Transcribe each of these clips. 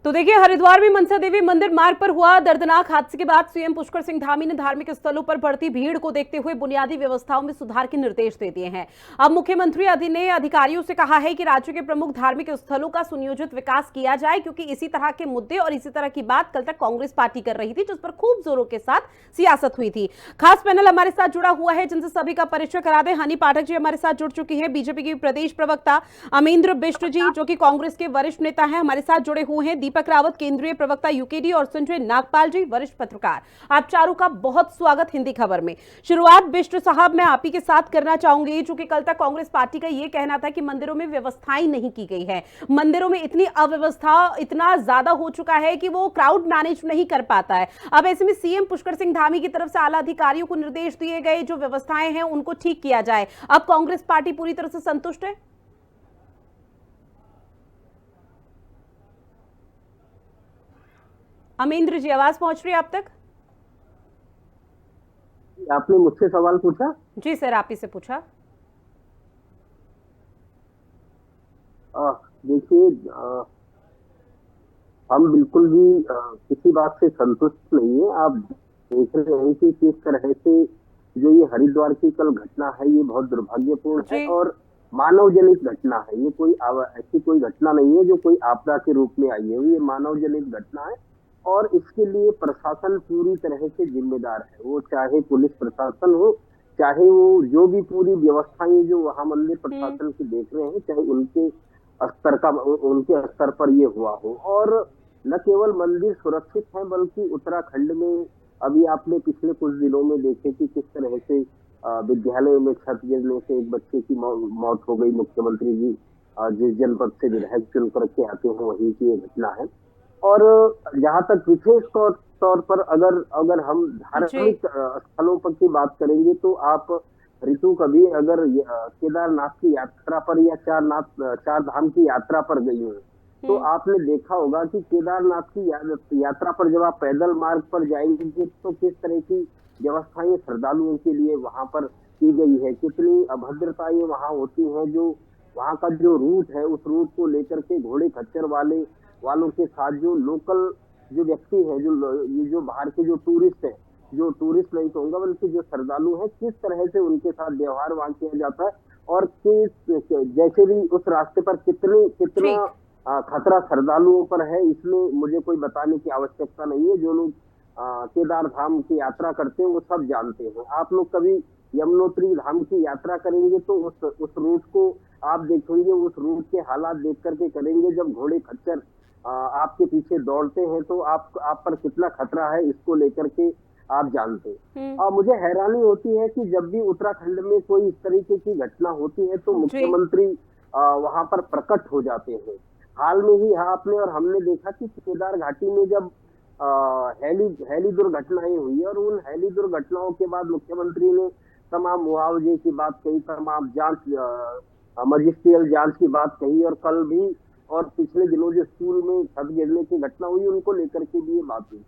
तो देखिए, हरिद्वार में मनसा देवी मंदिर मार्ग पर हुआ दर्दनाक हादसे के बाद सीएम पुष्कर सिंह धामी ने धार्मिक स्थलों पर बढ़ती भीड़ को देखते हुए बुनियादी व्यवस्थाओं में सुधार के निर्देश दे दिए हैं। अब मुख्यमंत्री ने अधिकारियों से कहा है कि राज्य के प्रमुख धार्मिक स्थलों का सुनियोजित विकास किया जाए, क्योंकि इसी तरह के मुद्दे और इसी तरह की बात कल तक कांग्रेस पार्टी कर रही थी, जिस पर खूब जोरों के साथ सियासत हुई थी। खास पैनल हमारे साथ जुड़ा हुआ है, जिनसे सभी का परिचय करा दें। हनी पाठक जी हमारे साथ जुड़ चुकी है, बीजेपी की प्रदेश प्रवक्ता अमेंद्र बिष्ट जी जो कि कांग्रेस के वरिष्ठ नेता हैं हमारे साथ जुड़े हुए हैं, दीपक रावत केंद्रीय प्रवक्ता यूकेडी और संजय नागपाल जी वरिष्ठ पत्रकार। आप चारों का बहुत स्वागत हिंदी खबर में। शुरुआत बिष्ट साहब मैं आप ही के साथ करना चाहूंगी, चूंकि कल तक कांग्रेस पार्टी का यह कहना था कि मंदिरों में व्यवस्थाएं नहीं की गई है, मंदिरों में इतनी अव्यवस्था इतना ज्यादा हो चुका है कि वो क्राउड मैनेज नहीं कर पाता है। अब ऐसे में सीएम पुष्कर सिंह धामी की तरफ से आला अधिकारियों को निर्देश दिए गए, जो व्यवस्थाएं हैं उनको ठीक किया जाए। अब कांग्रेस पार्टी पूरी तरह से संतुष्ट है? अमेंद्र जी, आवाज पहुंच रही है आप तक? आपने मुझसे सवाल पूछा? जी सर, आप ही से पूछा। देखिए, हम बिल्कुल भी किसी बात से संतुष्ट नहीं है। आप देख रहे हैं कि किस तरह से जो ये हरिद्वार की कल घटना है, ये बहुत दुर्भाग्यपूर्ण है और मानव जनित घटना है। ये कोई ऐसी कोई घटना नहीं है जो कोई आपदा के रूप में आई है, ये मानव जनित घटना है और इसके लिए प्रशासन पूरी तरह से जिम्मेदार है। वो चाहे पुलिस प्रशासन हो, चाहे वो जो भी पूरी व्यवस्थाएं जो वहां मंदिर प्रशासन की देख रहे हैं, चाहे उनके स्तर पर ये हुआ हो। और न केवल मंदिर सुरक्षित है, बल्कि उत्तराखंड में अभी आपने पिछले कुछ दिनों में देखे कि किस तरह से विद्यालय में छत गिरने से एक बच्चे की मौत हो गई। मुख्यमंत्री जी जिस जनपद से विधायक चुन करके आते हैं वहीं की ये घटना है। और जहां तक विशेष तौर पर अगर अगर हम धार्मिक स्थलों पर की बात करेंगे, तो आप ऋतु कभी अगर केदारनाथ की यात्रा पर या चार धाम की यात्रा पर गई हो, तो आपने देखा होगा कि केदारनाथ की यात्रा पर जब आप पैदल मार्ग पर जाएंगे तो किस तरह की व्यवस्थाएं श्रद्धालुओं के लिए वहां पर की गई है, कितनी अभद्रताएं वहां होती हैं। जो वहां का जो रूट है, उस रूट को लेकर के घोड़े खच्चर वालों के साथ जो लोकल जो व्यक्ति है, जो बाहर के जो टूरिस्ट है, जो टूरिस्ट नहीं कहूंगा बल्कि जो श्रद्धालु है, किस तरह से उनके साथ व्यवहार वहां किया जाता है और जैसे भी उस रास्ते पर कितना खतरा श्रद्धालुओं पर है, इसमें मुझे कोई बताने की आवश्यकता नहीं है। जो लोग केदार धाम की यात्रा करते हैं वो सब जानते हैं। आप लोग कभी यमुनोत्री धाम की यात्रा करेंगे तो उस रूट को आप देखेंगे, उस रूट के हालात देख करके करेंगे। जब घोड़े खच्चर आपके पीछे दौड़ते हैं तो आप पर कितना खतरा है, इसको लेकर के आप जानते हैं। और मुझे हैरानी होती है कि जब भी उत्तराखंड में कोई इस तरीके की घटना होती है तो मुख्यमंत्री वहां पर प्रकट हो जाते हैं। हाल में ही आपने और हमने देखा कि केदार घाटी में जब हेली दुर्घटनाएं हुई और उन हेली दुर्घटनाओं के बाद मुख्यमंत्री ने तमाम मुआवजे की बात कही, तमाम मजिस्ट्रियल जांच की बात कही, और कल भी और पिछले दिनों जो स्कूल में छत गिरने की घटना हुई उनको लेकर के भी ये बात हुई।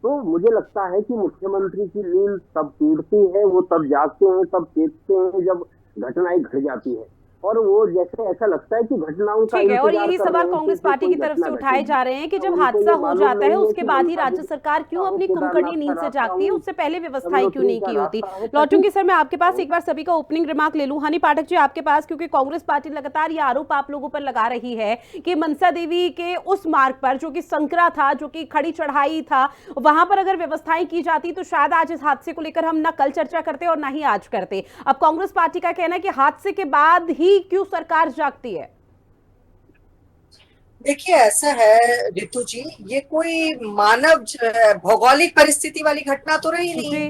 तो मुझे लगता है कि मुख्यमंत्री की नींद तब टूटती है, वो तब जागते हैं, तब चेतते हैं जब घटनाएं घट जाती है। और वो जैसे ऐसा लगता है कि घटनाओं का ठीक है, और यही सवाल कांग्रेस पार्टी की तरफ से उठाए जा रहे हैं कि जब हादसा हो जाता है उसके बाद ही राज्य सरकार क्यों अपनी कुंभकर्णी नींद से जागती है, उससे पहले व्यवस्थाएं क्यों नहीं की होती। लौटूंगी सर मैं आपके पास, एक बार सभी का ओपनिंग रिमार्क ले लूं। हनी पाठक जी आपके पास, क्योंकि कांग्रेस पार्टी लगातार ये आरोप आप लोगों पर लगा रही है कि मनसा देवी के उस मार्ग पर जो कि संकरा था, जो कि खड़ी चढ़ाई था, वहां पर अगर व्यवस्थाएं की जाती तो शायद आज इस हादसे को लेकर हम ना कल चर्चा करते और ना ही आज करते। अब कांग्रेस पार्टी का कहना है कि हादसे के बाद ही क्यों सरकार जागती है। देखिए, ऐसा है रितु जी, ये कोई मानव भौगोलिक परिस्थिति वाली घटना तो रही नहीं,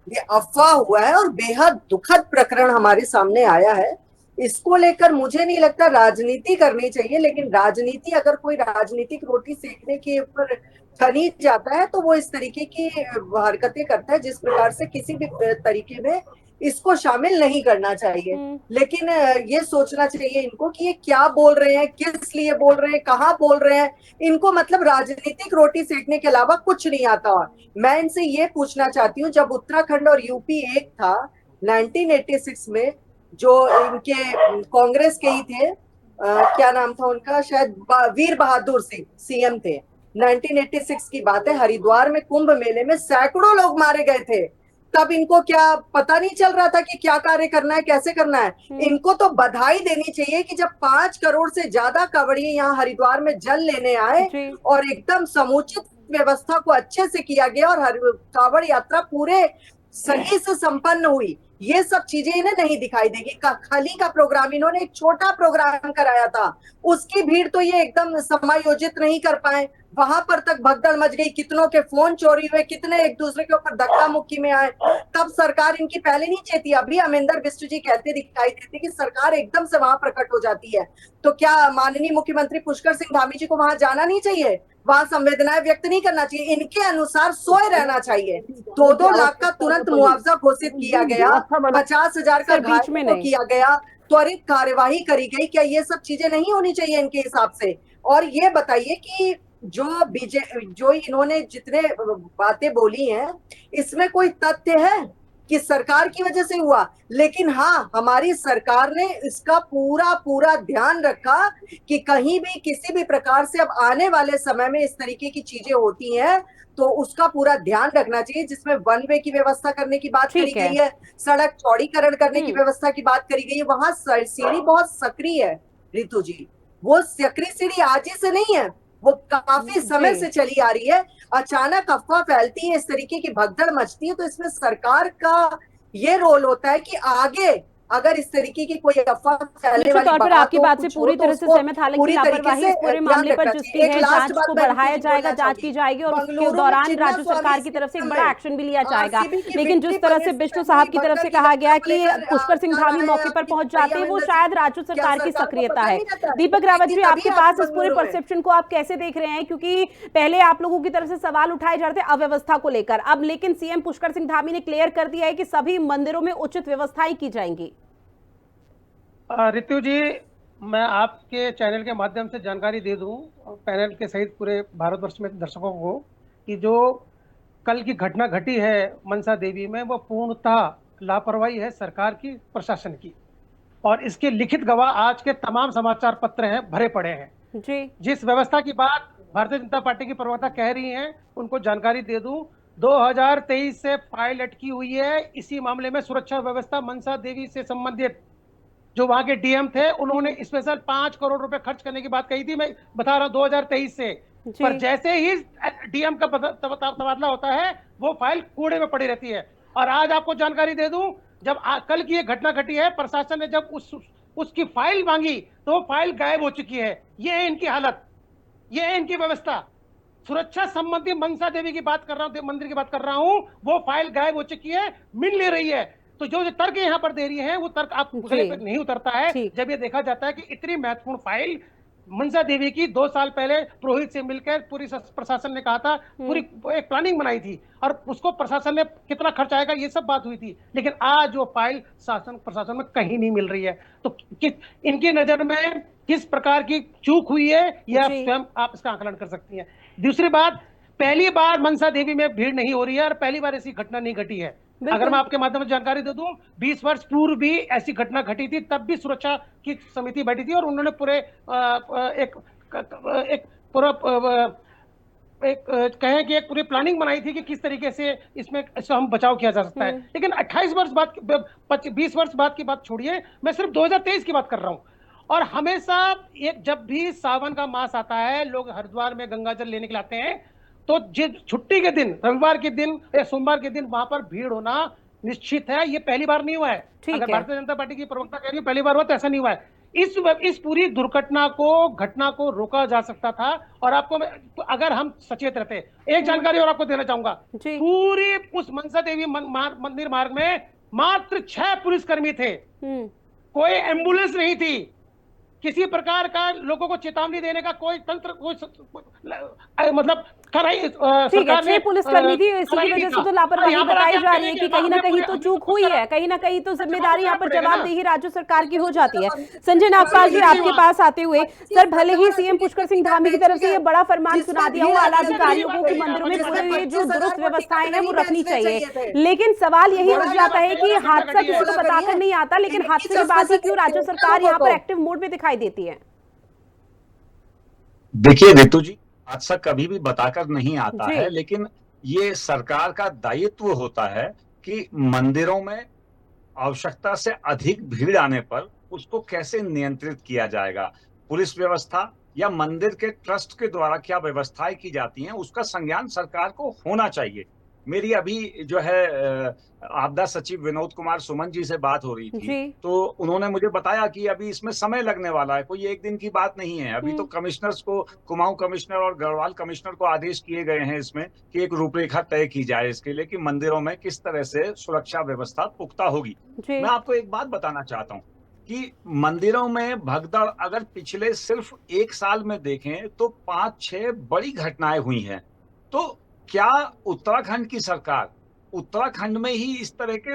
ये अफवाह हुआ है और बेहद दुखद प्रकरण हमारे सामने आया है। इसको लेकर मुझे नहीं लगता राजनीति करनी चाहिए, लेकिन राजनीति अगर कोई राजनीतिक रोटी सेकने के ऊपर ठनी जाता है तो वो इस तरीके की हरकतें करता है, जिस प्रकार से किसी भी तरीके में इसको शामिल नहीं करना चाहिए। लेकिन ये सोचना चाहिए इनको कि ये क्या बोल रहे हैं, किस लिए बोल रहे हैं, कहाँ बोल रहे हैं। इनको मतलब राजनीतिक रोटी सेकने के अलावा कुछ नहीं आता। मैं इनसे ये पूछना चाहती हूँ, जब उत्तराखंड और यूपी एक था 1986 में, जो इनके कांग्रेस के ही थे, क्या नाम था उनका, शायद वीर बहादुर सिंह सीएम थे, 1986 की बात है, हरिद्वार में कुंभ मेले में सैकड़ों लोग मारे गए थे। तब इनको क्या पता नहीं चल रहा था कि क्या कार्य करना है, कैसे करना है। इनको तो बधाई देनी चाहिए कि जब 5 करोड़ से ज्यादा कांवड़िए यहाँ हरिद्वार में जल लेने आए और एकदम समुचित व्यवस्था को अच्छे से किया गया और कांवड़ यात्रा पूरे सही से संपन्न हुई। ये सब चीजें इन्हें नहीं दिखाई देगी। खली का प्रोग्राम, इन्होंने एक छोटा प्रोग्राम कराया था, उसकी भीड़ तो ये एकदम समायोजित नहीं कर पाए। वहां पर तक भगदड़ मच गई, कितनों के फोन चोरी हुए, कितने एक दूसरे के ऊपर धक्का मुक्की में आए। तब सरकार इनकी पहले नहीं चेती। अभी अमरिंदर बिष्ट जी कहते दिखाई देते कि सरकार एकदम से वहां प्रकट हो जाती है। तो क्या माननीय मुख्यमंत्री पुष्कर सिंह धामी जी को वहां जाना नहीं चाहिए, वहां संवेदनाएं व्यक्त नहीं करना चाहिए? इनके अनुसार सोए रहना चाहिए। 2-2 लाख का तुरंत मुआवजा घोषित किया गया, 50,000 का घायलों को किया गया, त्वरित कार्यवाही करी गई। क्या ये सब चीजें नहीं होनी चाहिए इनके हिसाब से? और ये बताइए कि जो इन्होंने जितने बातें बोली हैं, इसमें कोई तथ्य है कि सरकार की वजह से हुआ? लेकिन हाँ, हमारी सरकार ने इसका पूरा ध्यान रखा कि कहीं भी किसी भी प्रकार से अब आने वाले समय में इस तरीके की चीजें होती हैं तो उसका पूरा ध्यान रखना चाहिए, जिसमें वन वे की व्यवस्था करने की बात करी गई है, सड़क चौड़ीकरण करने की व्यवस्था की बात करी गई है। वहां सीढ़ी बहुत सक्रिय है रितु जी, वो सक्रिय सीढ़ी आज ही से नहीं है, वो काफी समय से चली आ रही है। अचानक अफवाह फैलती है, इस तरीके की भगदड़ मचती है, तो इसमें सरकार का ये रोल होता है कि आगे अगर इस तरीके की कोई अफवाह फैलने वाली बात, आपकी बात से पूरी तरह से सहमत, हालांकि लापरवाही इस पूरे मामले पर जिसकी है जांच को बढ़ाया जाएगा, जांच की जाएगी और उसके दौरान राज्य सरकार की तरफ से एक बड़ा एक्शन भी लिया जाएगा। लेकिन जिस तरह से बिष्ट साहब की तरफ से कहा गया कि पुष्कर सिंह धामी मौके पर पहुंच जाते हैं, वो शायद राज्य सरकार की सक्रियता है। दीपक रावत जी, आपके पास इस पूरे परसेप्शन को आप कैसे देख रहे हैं? क्योंकि पहले आप लोगों की तरफ से सवाल उठाए जा रहे थे अव्यवस्था को लेकर, अब लेकिन सीएम पुष्कर सिंह धामी ने क्लियर कर दिया है कि सभी मंदिरों में उचित व्यवस्थाएं की जाएंगी। रितु जी, मैं आपके चैनल के माध्यम से जानकारी दे दूं पैनल के सहित पूरे भारतवर्ष में दर्शकों को कि जो कल की घटना घटी है मनसा देवी में, वो पूर्णतः लापरवाही है सरकार की, प्रशासन की, और इसके लिखित गवाह आज के तमाम समाचार पत्र हैं, भरे पड़े हैं जी। जिस व्यवस्था की बात भारतीय जनता पार्टी की प्रवक्ता कह रही हैं, उनको जानकारी दे दूं, 2023 से फाइल अटकी हुई है इसी मामले में। सुरक्षा व्यवस्था मनसा देवी से संबंधित जो वहां के डीएम थे, उन्होंने स्पेशल 5 करोड़ रुपए खर्च करने की बात कही थी, मैं बता रहा हूं 2023 से। पर जैसे ही डीएम का तबादला होता है, वो फाइल कूड़े में पड़ी रहती है। और आज आपको जानकारी दे दूं, जब कल की ये घटना घटी है, प्रशासन ने जब उसकी फाइल मांगी तो वो फाइल गायब हो चुकी है। ये है इनकी हालत, ये है इनकी व्यवस्था। सुरक्षा संबंधी मनसा देवी की बात कर रहा हूं, मंदिर की बात कर रहा हूं, वो फाइल गायब हो चुकी है, मिल ले रही है। तो जो तर्क यहाँ पर दे रही है, वो तर्क आप गले पर नहीं उतरता है जब ये देखा जाता है कि इतनी महत्वपूर्ण फाइल मनसा देवी की 2 साल पहले पुरोहित से मिलकर पूरी प्रशासन ने कहा था, पूरी एक प्लानिंग बनाई थी और उसको प्रशासन ने कितना खर्च आएगा ये सब बात हुई थी। लेकिन आज वो फाइल शासन प्रशासन में कहीं नहीं मिल रही है। तो इनकी नजर में किस प्रकार की चूक हुई है, यह स्वयं आप इसका आकलन कर सकती हैं। दूसरी बात, पहली बार मनसा देवी में भीड़ नहीं हो रही है और पहली बार ऐसी घटना नहीं घटी है। अगर मैं आपके माध्यम से जानकारी दे दूं, 20 वर्ष पूर्व भी ऐसी घटना घटी थी, तब भी सुरक्षा की समिति बैठी थी और उन्होंने पूरे एक कहें कि एक पूरी प्लानिंग बनाई थी कि किस तरीके से इसमें हम बचाव किया जा सकता है। लेकिन 28 वर्ष बाद, 20 वर्ष बाद की बात छोड़िए, मैं सिर्फ 2023 की बात कर रहा हूं। और हमेशा जब भी सावन का मास आता है, लोग हरिद्वार में गंगा जल लेने के लिए आते हैं, तो छुट्टी के दिन, रविवार के दिन या सोमवार के दिन वहां पर भीड़ होना निश्चित है। ये पहली बार नहीं हुआ है। अगर भारतीय जनता पार्टी की प्रवक्ता कह रही है पहली बार हुआ, तो ऐसा नहीं हुआ है। इस पूरी दुर्घटना को, घटना को रोका जा सकता था। और आपको अगर हम सचेत रहते, एक जानकारी और आपको देना चाहूंगा, पूरी उस मनसा देवी मंदिर मार्ग में मात्र 6 पुलिसकर्मी थे, कोई एम्बुलेंस नहीं थी, किसी प्रकार का लोगों को चेतावनी देने का कोई तंत्र, कोई मतलब सरकार ने पुलिसकर्मी थी, इसी की वजह से तो लापरवाही बताई जा रही है कि कहीं ना कहीं तो चूक हुई है, कहीं ना कहीं तो जिम्मेदारी यहाँ पर जवाबदेही राज्य सरकार की हो जाती है। संजय नागपाल जी, आपके पास आते हुए, सर, भले ही सीएम पुष्कर सिंह धामी की तरफ से ये बड़ा फरमान सुना दिया हो आला अधिकारियों को कि मंदिरों में पूरे जो दुरुस्त व्यवस्थाएं हैं वो रखनी चाहिए, लेकिन सवाल यही उठ जाता है कि हादसा किसी को बताकर नहीं आता, लेकिन हादसे के बाद ही क्यों राज्य सरकार यहाँ पर एक्टिव मोड में दिखाई देती है? देखिए रितु जी, हादसा कभी भी बताकर नहीं आता जी। है, लेकिन ये सरकार का दायित्व होता है कि मंदिरों में आवश्यकता से अधिक भीड़ आने पर उसको कैसे नियंत्रित किया जाएगा। पुलिस व्यवस्था या मंदिर के ट्रस्ट के द्वारा क्या व्यवस्थाएं की जाती हैं, उसका संज्ञान सरकार को होना चाहिए। मेरी अभी जो है आपदा सचिव विनोद कुमार सुमन जी से बात हो रही थी, जी। तो उन्होंने मुझे बताया कि अभी इसमें समय लगने वाला है, कोई एक दिन की बात नहीं है। अभी तो कमिश्नर्स को, कुमाऊं कमिश्नर और गढ़वाल कमिश्नर को आदेश किए गए हैं इसमें कि एक रूपरेखा तय की जाए इसके लिए कि मंदिरों में किस तरह से सुरक्षा व्यवस्था पुख्ता होगी। जी। मैं आपको एक बात बताना चाहता हूँ कि मंदिरों में भगदड़ अगर पिछले सिर्फ एक साल में देखें तो 5-6 बड़ी घटनाएं हुई हैं। तो क्या उत्तराखंड की सरकार उत्तराखंड में ही इस तरह के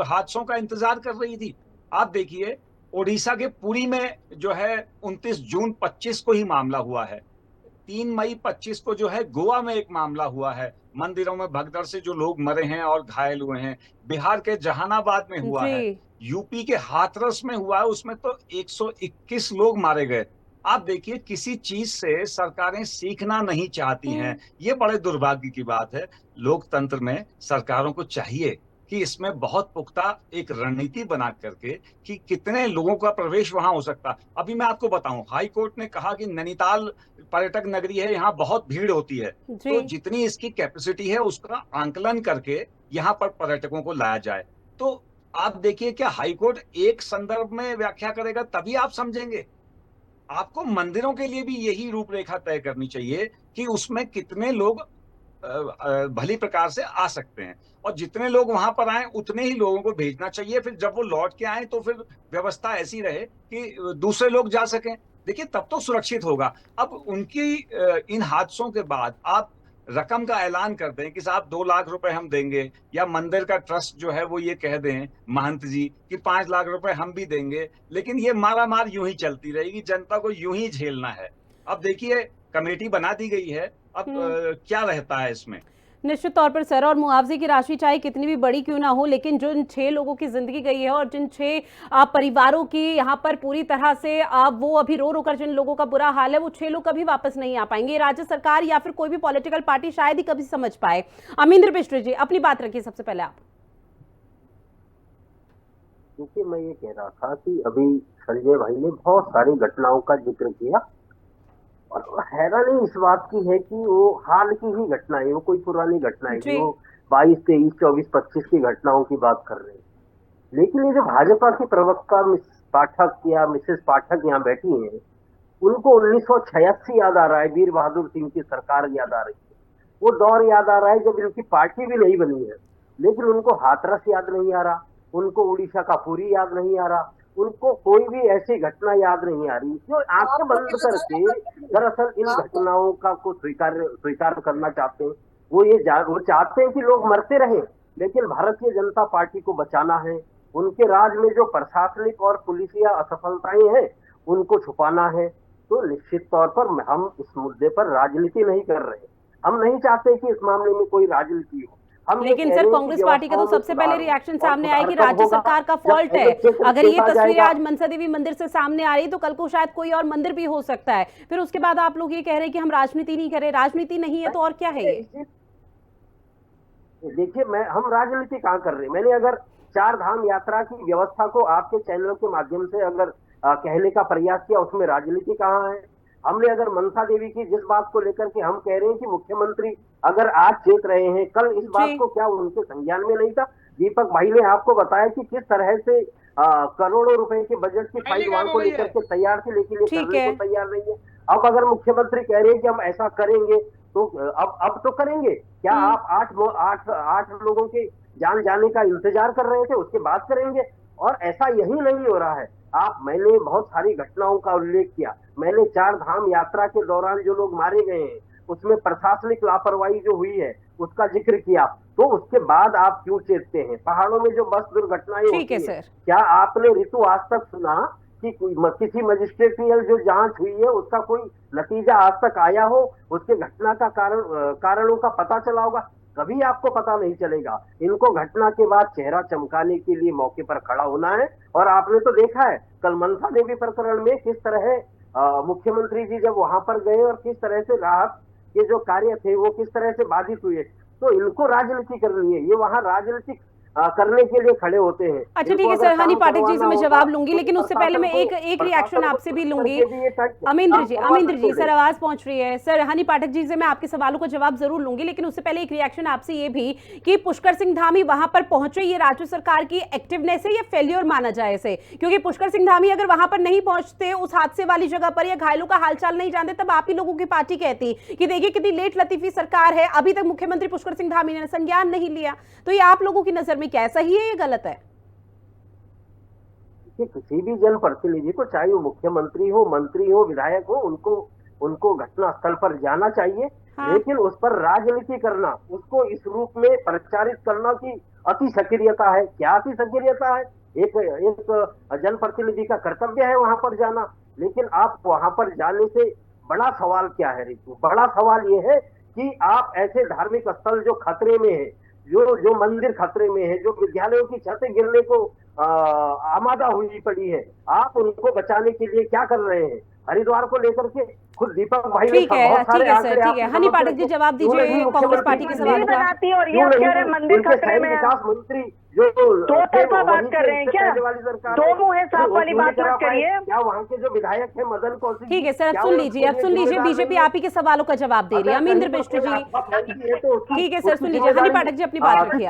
हादसों का इंतजार कर रही थी? आप देखिए, ओडिशा के पुरी में जो है 29 जून 25 को ही मामला हुआ है। 3 मई 25 को जो है गोवा में एक मामला हुआ है, मंदिरों में भगदड़ से जो लोग मरे हैं और घायल हुए हैं। बिहार के जहानाबाद में हुआ जी। है, यूपी के हाथरस में हुआ है, उसमें तो 121 लोग मारे गए। आप देखिए, किसी चीज से सरकारें सीखना नहीं चाहती हैं। ये बड़े दुर्भाग्य की बात है। लोकतंत्र में सरकारों को चाहिए कि इसमें बहुत पुख्ता एक रणनीति बना करके कि कितने लोगों का प्रवेश वहां हो सकता। अभी मैं आपको बताऊं, हाई कोर्ट ने कहा कि नैनीताल पर्यटक नगरी है, यहाँ बहुत भीड़ होती है, जी। तो जितनी इसकी कैपेसिटी है उसका आंकलन करके यहाँ पर पर्यटकों को लाया जाए। तो आप देखिए, क्या हाईकोर्ट एक संदर्भ में व्याख्या करेगा तभी आप समझेंगे? आपको मंदिरों के लिए भी यही रूपरेखा तय करनी चाहिए कि उसमें कितने लोग भली प्रकार से आ सकते हैं, और जितने लोग वहां पर आए उतने ही लोगों को भेजना चाहिए। फिर जब वो लौट के आए तो फिर व्यवस्था ऐसी रहे कि दूसरे लोग जा सकें। देखिए, तब तो सुरक्षित होगा। अब उनकी इन हादसों के बाद आप रकम का ऐलान कर दें कि साहब 2 लाख रुपए हम देंगे, या मंदिर का ट्रस्ट जो है वो ये कह दें महंत जी कि 5 लाख रुपए हम भी देंगे, लेकिन ये मारा मार यूं ही चलती रहेगी, जनता को यूं ही झेलना है। अब देखिए, कमेटी बना दी गई है, अब क्या रहता है इसमें। निश्चित तौर पर सर, और मुआवजे की राशि चाहे कितनी भी बड़ी क्यों ना हो, लेकिन जो इन 6 लोगों की जिंदगी गई है और जिन 6 परिवारों की यहाँ पर पूरी तरह से वो अभी रो रो कर जिन लोगों का बुरा हाल है, वो 6 लोग कभी वापस नहीं आ पाएंगे। राज्य सरकार या फिर कोई भी पॉलिटिकल पार्टी शायद ही कभी समझ पाए। अमिंदर बिष्ट जी, अपनी बात रखिए सबसे पहले आप। क्योंकि मैं ये कह रहा था कि अभी संजय भाई ने बहुत सारी घटनाओं का जिक्र किया, और हैरानी इस बात की है कि वो हाल की ही घटनाएं, वो कोई पुरानी घटनाएं जी। वो 22, 23, 24, 25 की घटनाओं की बात कर रहे हैं। लेकिन ये जो भाजपा की प्रवक्ता मिस पाठक या मिसेस पाठक यहाँ बैठी हैं, उनको 1986 याद आ रहा है, वीर बहादुर सिंह की सरकार याद आ रही है। वो दौर याद आ रहा है जब इनकी पार्टी भी नहीं बनी है, लेकिन उनको हाथरस याद नहीं आ रहा, उनको उड़ीसा का पुरी याद नहीं आ रहा, उनको कोई भी ऐसी घटना याद नहीं आ रही जो आंखें बंद करके दरअसल इन घटनाओं का को स्वीकार करना चाहते हैं। वो चाहते हैं कि लोग मरते रहें, लेकिन भारतीय जनता पार्टी को बचाना है। उनके राज में जो प्रशासनिक और पुलिसिया असफलताएं हैं उनको छुपाना है। तो निश्चित तौर पर हम इस मुद्दे पर राजनीति नहीं कर रहे। हम नहीं चाहते कि इस मामले में कोई राजनीति हो। लेकिन सर, कांग्रेस पार्टी का तो सबसे पहले रिएक्शन सामने आया कि राज्य सरकार का फॉल्ट है। अगर ये तस्वीरें आज मनसा देवी मंदिर से सामने आ रही तो कल को शायद कोई और मंदिर भी हो सकता है। फिर उसके बाद आप लोग ये कह रहे हैं कि हम राजनीति नहीं कर रहे। राजनीति नहीं है तो और क्या है ये? देखिए, हम राजनीति कहाँ कर रहे हैं। मैंने अगर 4 धाम यात्रा की व्यवस्था को आपके चैनल के माध्यम से अगर कहने का प्रयास किया, उसमें राजनीति कहाँ है। हमने अगर मनसा देवी की जिस बात को लेकर के हम कह रहे हैं कि मुख्यमंत्री अगर आज चेत रहे हैं, कल इस बात को क्या उनके संज्ञान में नहीं था? दीपक भाई ने आपको बताया कि किस तरह से करोड़ों रुपए के बजट की फाइल वहां को लेकर के तैयार थी, लेकिन ये करने को तैयार नहीं है। अब अगर मुख्यमंत्री कह रहे हैं कि हम ऐसा करेंगे तो अब तो करेंगे क्या? आप 8 लोगों के जान जाने का इंतजार कर रहे थे, उसके बाद करेंगे? और ऐसा यही नहीं हो रहा है। मैंने बहुत सारी घटनाओं का उल्लेख किया। मैंने 4 धाम यात्रा के दौरान जो लोग मारे गए हैं उसमें प्रशासनिक लापरवाही जो हुई है उसका जिक्र किया। तो उसके बाद आप क्यों चेतते हैं? पहाड़ों में जो बस दुर्घटनाएं होती है, क्या आपने ऋतु आज तक सुना कि किसी मजिस्ट्रेटियल जो जांच हुई है उसका कोई नतीजा आज तक आया हो, उसके घटना का कारणों का पता चला होगा? कभी आपको पता नहीं चलेगा। इनको घटना के बाद चेहरा चमकाने के लिए मौके पर खड़ा होना है। और आपने तो देखा है कल मनसा देवी प्रकरण में किस तरह मुख्यमंत्री जी जब वहां पर गए और किस तरह से राहत के जो कार्य थे वो किस तरह से बाधित हुए, तो इनको राजनीति करनी है, ये वहां राजनीतिक करने के लिए खड़े होते हैं। अच्छा ठीक है सर, हनी पाठक जी से मैं जवाब लूंगी, लेकिन उससे पहले मैं एक रिएक्शन आपसे भी लूंगी। अमेंद्र जी सर आवाज पहुंच रही है सर। हनी पाठक जी से मैं आपके सवालों का जवाब जरूर लूंगी, लेकिन उससे पहले एक रिएक्शन आपसे ये भी कि पुष्कर सिंह धामी वहां पर पहुंचे, ये राज्य सरकार की एक्टिवनेस है या फेल्योर माना जाए इसे? क्योंकि पुष्कर सिंह धामी अगर वहां पर नहीं पहुंचते उस हादसे वाली जगह पर या घायलों का हालचाल नहीं जानते, तब आप ही लोगों की पार्टी कहती कि देखिए कितनी लेट लतीफी सरकार है, अभी तक मुख्यमंत्री पुष्कर सिंह धामी ने संज्ञान नहीं लिया। तो ये आप लोगों की नजर में क्या सही है या गलत है? किसी भी जनप्रतिनिधि को, चाहे वो मुख्यमंत्री हो, मंत्री हो, विधायक हो, उनको घटना स्थल पर जाना चाहिए। हाँ। लेकिन उस पर राजनीति करना, उसको इस रूप में प्रचारित करना कि अति सक्रियता है, क्या अति सक्रियता है? एक जनप्रतिनिधि का कर्तव्य है वहां पर जाना, लेकिन आप वहां पर जाने से बड़ा सवाल क्या है रितु? बड़ा सवाल ये है कि आप ऐसे धार्मिक स्थल जो खतरे में है, जो मंदिर खतरे में है, जो विद्यालयों की छतें गिरने को आमादा हुई पड़ी है, आप उनको बचाने के लिए क्या कर रहे हैं? हरिद्वार को लेकर के खुद दीपक भाई ने ठीक है सर, ठीक है। हनी पाठक जी जवाब दीजिए कांग्रेस पार्टी के सवाल का। और ये कह रहे मंदिर खतरे में, विकास मंत्री जो दो तरफा बात कर रहे हैं क्या? दो मुंह है साफ वाली बात मत करिए। क्या वहाँ के जो विधायक है मदन कौशिक, ठीक है सर, अब सुन लीजिए बीजेपी आप ही के सवालों का जवाब दे रही है। अमरिंदर बिष्ट जी ठीक है सर, सुन लीजिए। हनी पाठक जी अपनी बात रखिए।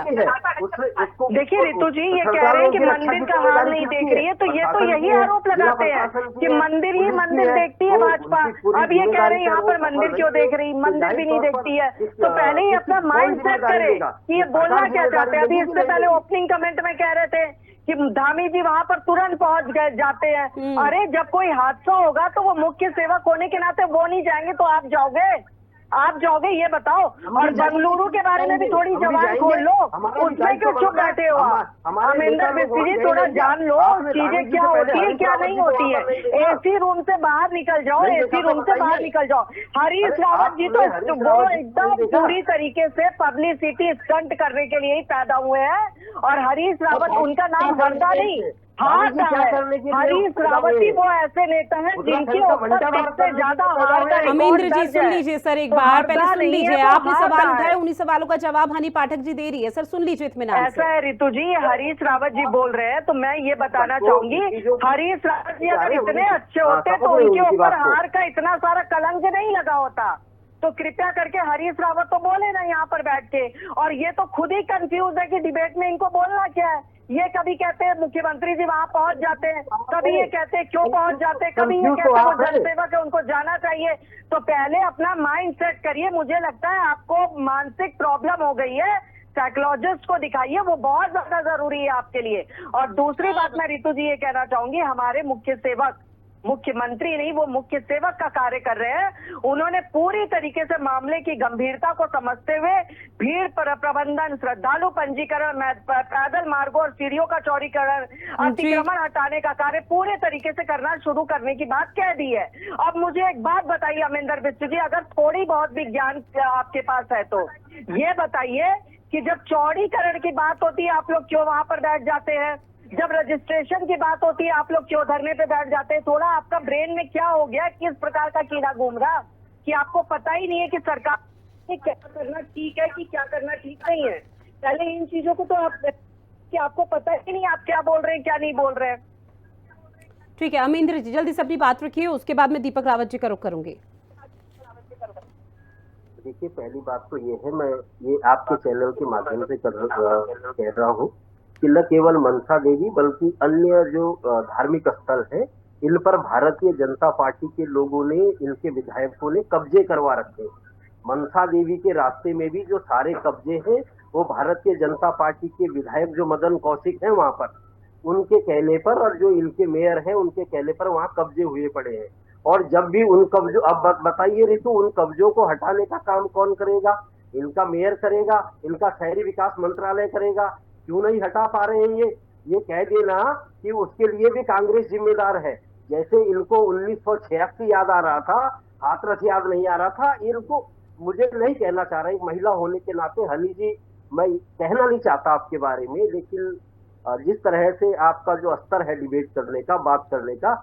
देखिए रितु जी ये कह रहे हैं कि मंदिर का हाल नहीं देख रही है, तो ये तो यही आरोप लगाते हैं कि मंदिर ही मंदिर देखती है भाजपा। अब ये कह रहे हैं यहाँ पर मंदिर क्यों देख रही, मंदिर भी नहीं देखती है। तो पहले ही अपना माइंड सेट करे कि ये बोलना क्या चाहते हैं। अभी इससे पहले ओपनिंग कमेंट में कह रहे थे कि धामी जी वहां पर तुरंत पहुंच गए जाते हैं। अरे जब कोई हादसा होगा तो वो मुख्य सेवक होने के नाते वो नहीं जाएंगे तो आप जाओगे ये बताओ। और बेंगलुरु के बारे में भी थोड़ी जबान खोल लो, उसमें क्यों चुप बैठे हो आप? अमरिंदर बिष्ट जी थोड़ा जान लो चीजें क्या होती है क्या नहीं होती है। एसी रूम से बाहर निकल जाओ, एसी रूम से बाहर निकल जाओ। हरीश रावत जी तो वो एकदम पूरी तरीके से पब्लिसिटी स्टंट करने के लिए ही पैदा हुए हैं, और हरीश रावत उनका नाम हरदा नहीं हारता है। हरीश रावत ही वो ऐसे नेता हैं जिनके ऊपर सबसे ज्यादा हार का। अमरिंदर जी सुन लीजिए सर एक बार, पहले सुन लीजिए। आपने सवाल उठाए, उन्हीं सवालों का जवाब हनी पाठक जी दे रही है। सर सुन लीजिए इत्मीनान से। ऐसा है रितु जी, हरीश रावत जी बोल रहे हैं तो मैं ये बताना चाहूंगी, हरीश रावत जी अगर इतने अच्छे होते तो उनके ऊपर हार का इतना सारा कलंक नहीं लगा होता। तो कृपया करके हरीश रावत तो बोले ना यहाँ पर बैठ के। और ये तो खुद ही कंफ्यूज है कि डिबेट में इनको बोलना क्या है। ये कभी कहते हैं मुख्यमंत्री जी वहां पहुंच जाते हैं, कभी ये कहते हैं क्यों पहुंच जाते हैं, कभी ये कहते हैं वो जनसेवक है उनको जाना चाहिए। तो पहले अपना माइंड सेट करिए। मुझे लगता है आपको मानसिक प्रॉब्लम हो गई है, साइकोलॉजिस्ट को दिखाइए, वो बहुत ज्यादा जरूरी है आपके लिए। और दूसरी बात मैं रितु जी ये कहना चाहूंगी, हमारे मुख्य सेवक, मुख्यमंत्री नहीं वो मुख्य सेवक का कार्य कर रहे हैं। उन्होंने पूरी तरीके से मामले की गंभीरता को समझते हुए भीड़ प्रबंधन, श्रद्धालु पंजीकरण, पैदल मार्गों और सीढ़ियों का चौड़ीकरण, अतिक्रमण हटाने का कार्य पूरे तरीके से करना शुरू करने की बात कह दी है। अब मुझे एक बात बताइए अमरिंदर बिष्ट जी, अगर थोड़ी बहुत भी ज्ञान आपके पास है तो ये बताइए कि जब चौड़ीकरण की बात होती है आप लोग क्यों वहां पर बैठ जाते हैं? जब रजिस्ट्रेशन की बात होती है आप लोग क्यों धरने पे बैठ जाते हैं? थोड़ा आपका ब्रेन में क्या हो गया, किस प्रकार का कीड़ा घूम रहा कि आपको पता ही नहीं है कि सरकार ने क्या करना ठीक है कि क्या करना ठीक नहीं है। पहले इन चीजों को तो कि आपको पता ही नहीं आप क्या बोल रहे हैं क्या नहीं बोल रहे हैं। ठीक है अमरिंदर जी जल्दी से अपनी बात रखिए, उसके बाद मैं दीपक रावत जी का रुख करूंगी। देखिए पहली बात तो ये है, मैं ये आपके चैनल के माध्यम से कह रहा हूँ कि न केवल मनसा देवी बल्कि अन्य जो धार्मिक स्थल है इन पर भारतीय जनता पार्टी के लोगों ने, इनके विधायकों ने कब्जे करवा रखे। मनसा देवी के रास्ते में भी जो सारे कब्जे हैं वो भारतीय जनता पार्टी के विधायक जो मदन कौशिक हैं वहां पर, उनके कहने पर, और जो इनके मेयर हैं उनके कहने पर वहां कब्जे हुए पड़े हैं। और जब भी उन कब्जों, अब बताइए रितु, उन कब्जों को हटाने का काम कौन करेगा? इनका मेयर करेगा, इनका शहरी विकास मंत्रालय करेगा। क्यों नहीं हटा पा रहे हैं? ये कह देना कि उसके लिए भी कांग्रेस जिम्मेदार है। जैसे इनको 1986 याद आ रहा था, हाथरस याद नहीं आ रहा था। इनको, मुझे नहीं कहना चाह रहा, एक महिला होने के नाते हनी जी मैं कहना नहीं चाहता आपके बारे में, लेकिन जिस तरह से आपका जो स्तर है डिबेट करने का, बात करने का,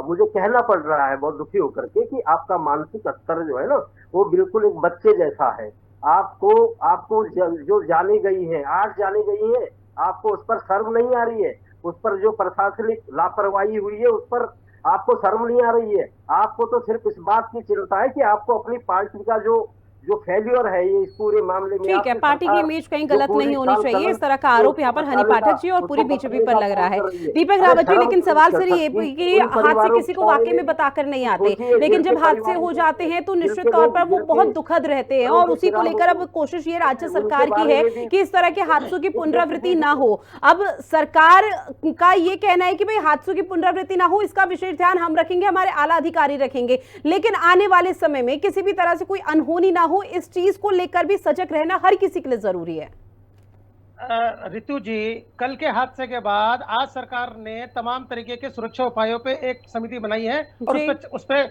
मुझे कहना पड़ रहा है बहुत दुखी होकर के कि आपका मानसिक स्तर जो है ना वो बिल्कुल एक बच्चे जैसा है। आपको आपको जो जानी गई है, आज जानी गई है, आपको उस पर शर्म नहीं आ रही है। उस पर जो प्रशासनिक लापरवाही हुई है उस पर आपको शर्म नहीं आ रही है। आपको तो सिर्फ इस बात की चिंता है कि आपको अपनी पार्टी का जो फेल्योर है ये इस पूरे मामले में, ठीक है, पार्टी की इमेज कहीं गलत नहीं होनी चाहिए, इस तरह का आरोप यहाँ पर हनी पाठक जी और पूरी बीजेपी पर लग रहा है। दीपक रावत जी, लेकिन सवाल सिर्फ ये कि हादसे किसी को वाकई में बताकर नहीं आते, लेकिन जब हादसे हो जाते हैं तो निश्चित तौर पर वो बहुत दुखद रहते हैं, और उसी को लेकर अब कोशिश ये राज्य सरकार की है कि इस तरह के हादसों की पुनरावृत्ति ना हो। अब सरकार का ये कहना है कि भाई हादसों की पुनरावृत्ति ना हो, इसका विशेष ध्यान हम रखेंगे, हमारे आला अधिकारी रखेंगे, लेकिन आने वाले समय में किसी भी तरह से कोई अनहोनी ना हो, इस चीज को लेकर भी सजग रहना हर किसी के लिए जरूरी है। रितु जी, कल के हादसे के बाद आज सरकार ने तमाम तरीके के सुरक्षा उपायों पे एक समिति बनाई है और उस पे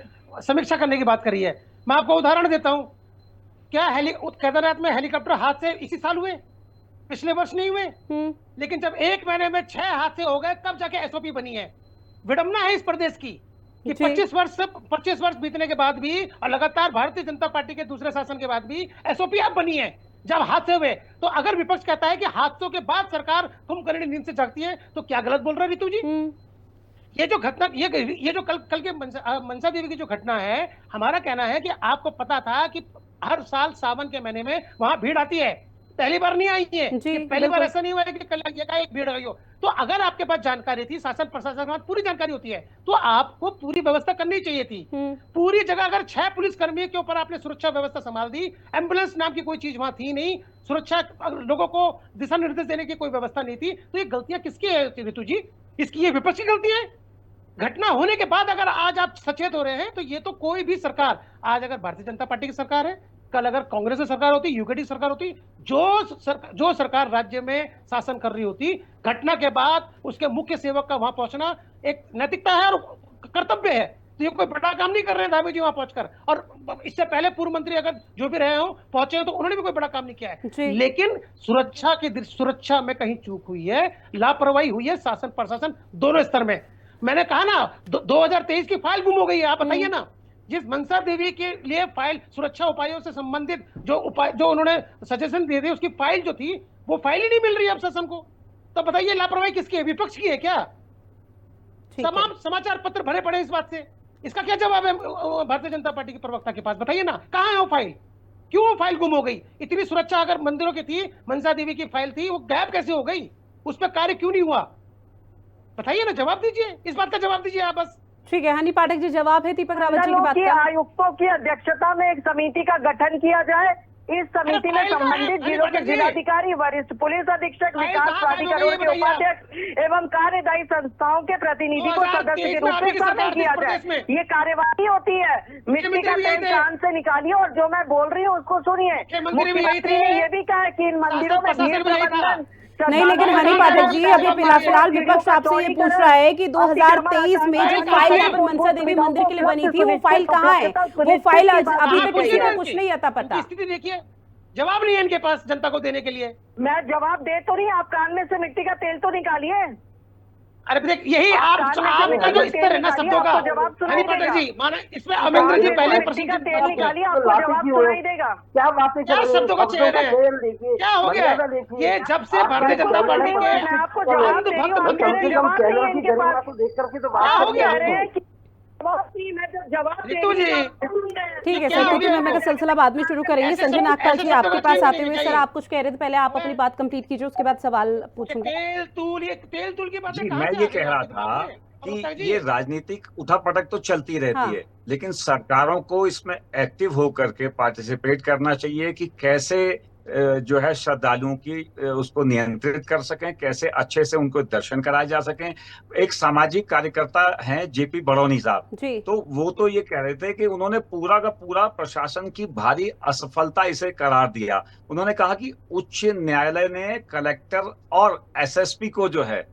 समीक्षा करने की बात करी है। मैं आपको उदाहरण देता हूं, क्या केदारनाथ में हेलीकॉप्टर हादसे इसी साल हुए? पिछले वर्ष नहीं हुए? लेकिन जब 1 महीने में 6 हादसे हो गए तब जाके एसओपी बनी है। विडंबना है इस प्रदेश की कि 25 वर्ष बीतने के बाद भी और लगातार भारतीय जनता पार्टी के दूसरे शासन के बाद भी एसओपी अब बनी है जब हादसे हुए। तो अगर विपक्ष कहता है कि हादसों के बाद सरकार कुंभकर्णी नींद से जागती है, तो क्या गलत बोल रहे हैं रितु जी? ये जो घटना, ये जो कल के मनसा देवी की जो घटना है, हमारा कहना है कि आपको पता था कि हर साल सावन के महीने में वहां भीड़ आती है, पहली बार नहीं आई है, पहली बार ऐसा नहीं हुआ है कि कल एक भीड़ आई हो। तो अगर आपके पास जानकारी थी, शासन प्रशासन के पास पूरी जानकारी होती है, तो आपको पूरी व्यवस्था करनी चाहिए थी। पूरी जगह अगर 6 पुलिसकर्मी के ऊपर आपने सुरक्षा व्यवस्था संभाल दी, एम्बुलेंस नाम की कोई चीज वहां थी नहीं, सुरक्षा लोगों को दिशा निर्देश देने की कोई व्यवस्था नहीं थी, तो ये गलतियां किसकी है रितु जी? इसकी ये विपक्ष की गलतियां है। घटना होने के बाद अगर आज आप सचेत हो रहे हैं, तो ये तो कोई भी सरकार, आज अगर भारतीय जनता पार्टी की सरकार है, कल अगर कांग्रेस की सरकार होती, यूकेडी सरकार होती, जो सरकार राज्य में शासन कर रही होती, घटना के बाद उसके मुख्य सेवक का वहां पहुंचना एक नैतिकता है और कर्तव्य है। तो ये कोई बड़ा काम नहीं कर रहे हैं धामी जी वहां पहुंचकर, और इससे पहले पूर्व मंत्री अगर जो भी रहे हो पहुंचे हो तो उन्होंने भी कोई बड़ा काम नहीं किया है। लेकिन सुरक्षा में कहीं चूक हुई है, लापरवाही हुई है शासन प्रशासन दोनों स्तर में। मैंने कहा ना 2023 की फाइल गुम हो गई है। आप बताइए ना, जिस मनसा देवी के लिए फाइल सुरक्षा उपायों से संबंधित जो उन्होंने सजेशन दिए थे, उसकी फाइल जो थी वो फाइल ही नहीं मिल रही है अब शासन को। तो बताइए लापरवाही किसकी है? विपक्ष की है क्या? तमाम समाचार पत्र भरे पड़े इस बात से। इसका क्या जवाब है भारतीय जनता पार्टी के प्रवक्ता के पास? बताइए ना, कहाँ है वो फाइल? क्यों वो फाइल गुम हो गई? इतनी सुरक्षा अगर मंदिरों की थी, मनसा देवी की फाइल थी, वो गायब कैसे हो गई? उस पर कार्य क्यों नहीं हुआ? बताइए ना, जवाब दीजिए, इस बात का जवाब दीजिए आप बस। ठीक है, हनी पाठक जी जवाब है दीपक रावत जी की बात का। आयुक्तों की अध्यक्षता में एक समिति का गठन किया जाए। इस समिति में संबंधित जिलों के जिलाधिकारी, वरिष्ठ पुलिस अधीक्षक, विकास प्राधिकरणों के उपाध्यक्ष एवं कार्यदायी संस्थाओं के प्रतिनिधि को सदस्य के रूप में शामिल किया जाए। ये कार्यवाही होती है। मिट्टी का तेल कान से निकालिए और जो मैं बोल रही हूँ उसको सुनिए। मुख्यमंत्री ने ये भी कहा कि इन मंदिरों में भीड़ प्रबंधन नहीं, लेकिन हनी पाठक जी अभी फिलहाल विपक्ष आपसे ये पूछ रहा है कि 2023 में जो फाइल यहाँ पर मनसा देवी मंदिर के लिए बनी थी, वो फाइल कहाँ है? वो फाइल अभी तक किसी को कुछ नहीं आता पता। स्थिति देखिए, जवाब नहीं है इनके पास जनता को देने के लिए। मैं जवाब दे तो नहीं, आप कान में से मिट्टी का तेल तो निकालिए। अरे देख, यही आपका जो स्तर है ना शब्दों का, हनी पाठक जी माना इसमें अमरिंदर जी पहले प्रसिद्ध निकालिए, आपको जवाब सुनाई देगा। क्या बातें क्या शब्दों का चयन है? क्या हो गया? ये जब से भारतीय जनता पार्टी के आपको जवाब देख करके तो क्या हो गया? रितु जी ठीक है सर, क्योंकि मैं का सिलसिला बाद में शुरू करेंगे। संजय नागपाल जी आपके पास आते हुए, सर आप कुछ कह रहे थे, पहले आप अपनी बात कंप्लीट कीजिए, उसके बाद सवाल पूछूंगा। तेल तूल की बातें मैं ये कह रहा था कि ये राजनीतिक उठापटक तो चलती रहती है, लेकिन सरकारों को इसमें एक्टिव होकर के पार्टिसिपेट करना चाहिए कि कैसे जो है श्रद्धालुओं की उसको नियंत्रित कर सकें, कैसे अच्छे से उनको दर्शन कराए जा सकें। एक सामाजिक कार्यकर्ता हैं जेपी बड़ौनी साहब, तो वो तो ये कह रहे थे कि उन्होंने पूरा का पूरा प्रशासन की भारी असफलता इसे करार दिया। उन्होंने कहा कि उच्च न्यायालय ने कलेक्टर और एसएसपी को जो है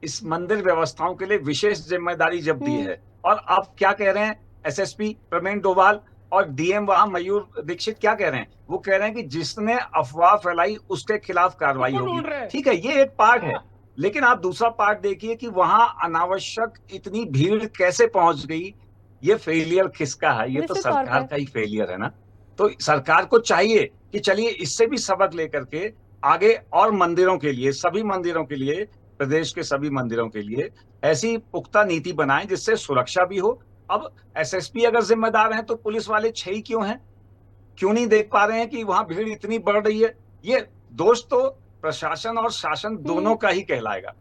इस मंदिर व्यवस्थाओं के लिए विशेष जिम्मेदारी जब दी है, और अब क्या कह रहे हैं एसएसपी प्रवीण डोभाल और डीएम वहां मयूर दीक्षित क्या कह रहे हैं? वो कह रहे हैं कि जिसने अफवाह फैलाई उसके खिलाफ कार्रवाई होगी। ठीक है, ये एक पार्ट है, लेकिन आप दूसरा पार्ट देखिए कि वहां अनावश्यक इतनी भीड़ कैसे पहुंच गई। ये फेलियर किसका है? ये तो निश्चित तौर सरकार पर। का ही फेलियर है ना। तो सरकार को चाहिए कि चलिए इससे भी सबक लेकर के आगे और मंदिरों के लिए, सभी मंदिरों के लिए, प्रदेश के सभी मंदिरों के लिए ऐसी पुख्ता नीति बनाएं जिससे सुरक्षा भी हो। अब एसएसपी अगर जिम्मेदार हैं तो पुलिस वाले 6 ही क्यों हैं? क्यों नहीं देख पा रहे हैं कि वहां भीड़ इतनी बढ़ रही है? ये दोष तो प्रशासन और शासन दोनों का ही कहलाएगा।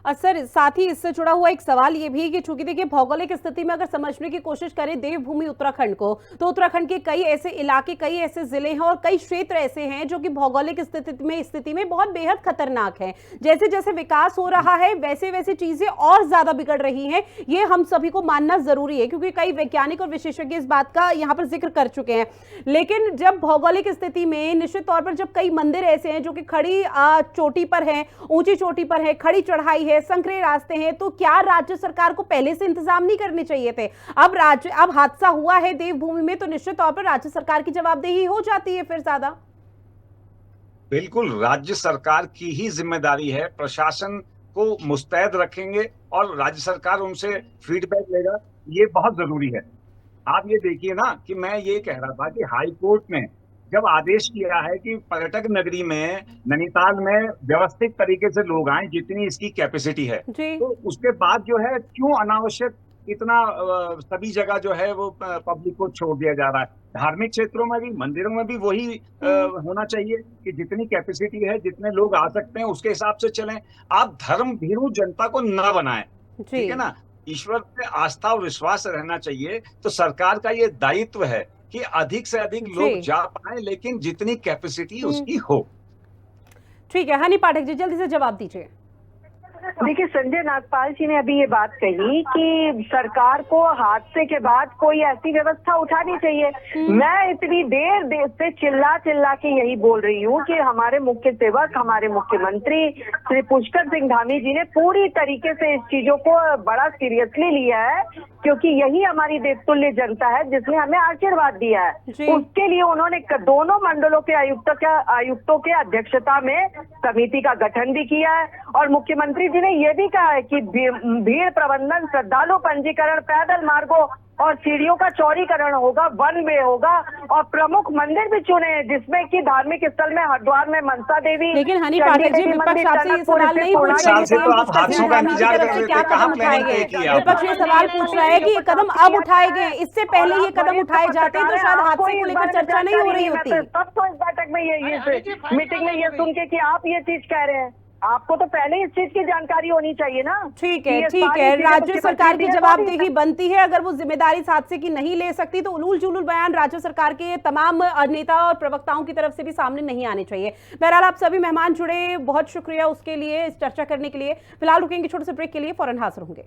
सर, साथ ही इससे जुड़ा हुआ एक सवाल ये भी कि चूंकि देखिए भौगोलिक स्थिति में अगर समझने की कोशिश करें देवभूमि उत्तराखंड को, तो उत्तराखंड के कई ऐसे इलाके, कई ऐसे जिले हैं और कई क्षेत्र ऐसे हैं जो कि भौगोलिक स्थिति में बहुत बेहद खतरनाक है। जैसे जैसे विकास हो रहा है वैसे वैसे चीजें और ज्यादा बिगड़ रही हैं। ये हम सभी को मानना जरूरी है क्योंकि कई वैज्ञानिक और विशेषज्ञ इस बात का यहाँ पर जिक्र कर चुके हैं। लेकिन जब भौगोलिक स्थिति में निश्चित तौर पर जब कई मंदिर ऐसे हैं जो कि खड़ी चोटी पर है, ऊंची चोटी पर है, खड़ी चढ़ाई है, संकरे रास्ते हैं, तो क्या राज्य सरकार को पहले से इंतजाम नहीं करने चाहिए थे? अब हादसा हुआ है देवभूमि में तो निश्चित तौर पर राज्य सरकार की जवाबदेही हो जाती है फिर ज्यादा। बिल्कुल राज्य सरकार की ही जिम्मेदारी है। प्रशासन को मुस्तैद रखेंगे और राज्य सरकार उनसे फीडबैक लेगा, ये बहुत जरूरी है। आप ये देखिए ना कि मैं ये कह रहा था कि हाई कोर्ट ने जब आदेश किया है कि पर्यटक नगरी में, नैनीताल में व्यवस्थित तरीके से लोग आए जितनी इसकी कैपेसिटी है, तो उसके बाद जो है क्यों अनावश्यक इतना सभी जगह जो है वो पब्लिक को छोड़ दिया जा रहा है? धार्मिक क्षेत्रों में भी, मंदिरों में भी वही होना चाहिए कि जितनी कैपेसिटी है, जितने लोग आ सकते हैं उसके हिसाब से चलें। आप धर्म भीरू जनता को न बनाएं, ठीक है ना। ईश्वर पे आस्था और विश्वास रहना चाहिए। तो सरकार का ये दायित्व है कि अधिक से अधिक लोग जा पाए, लेकिन जितनी कैपेसिटी उसकी हो। ठीक है, हनी पाठक जी जल्दी से जवाब दीजिए। देखिए, संजय नागपाल जी ने अभी ये बात कही कि सरकार को हादसे के बाद कोई ऐसी व्यवस्था उठानी चाहिए। मैं इतनी देर से चिल्ला के यही बोल रही हूँ कि हमारे मुख्य सेवक, हमारे मुख्यमंत्री श्री पुष्कर सिंह धामी जी ने पूरी तरीके से इस चीजों को बड़ा सीरियसली लिया है, क्योंकि यही हमारी देवतुल्य जनता है जिसने हमें आशीर्वाद दिया है। उसके लिए उन्होंने दोनों मंडलों के आयुक्तों के अध्यक्षता में समिति का गठन भी किया है और मुख्यमंत्री जी ने यह भी कहा है कि भीड़ प्रबंधन, श्रद्धालु पंजीकरण, पैदल मार्गों और सीढ़ियों का चौड़ीकरण होगा, वन वे होगा और प्रमुख मंदिर भी चुने हैं जिसमें कि धार्मिक स्थल में हरिद्वार में मनसा देवी। लेकिन हनी पाठक जी, विपक्ष आपसे ये सवाल नहीं पूछ रहा है क्या कदम उठाए गए? विपक्ष ये सवाल पूछ रहा है कि ये कदम अब उठाए गए, इससे पहले ये कदम उठाए जाते तो शायद हादसे को लेकर चर्चा नहीं हो रही होती। तब तो इस बैठक में ये मीटिंग में ये सुन के कि आप ये चीज कह रहे हैं, आपको तो पहले इस चीज की जानकारी होनी चाहिए ना। ठीक है, राज्य सरकार की जवाबदेही बनती है। अगर वो जिम्मेदारी इस हादसे की नहीं ले सकती तो उलूल जुलूल बयान राज्य सरकार के तमाम नेता और प्रवक्ताओं की तरफ से भी सामने नहीं आने चाहिए। बहरहाल आप सभी मेहमान जुड़े, बहुत शुक्रिया उसके लिए, इस चर्चा करने के लिए। फिलहाल रुकेंगे छोटे से ब्रेक के लिए, फौरन हाजिर होंगे।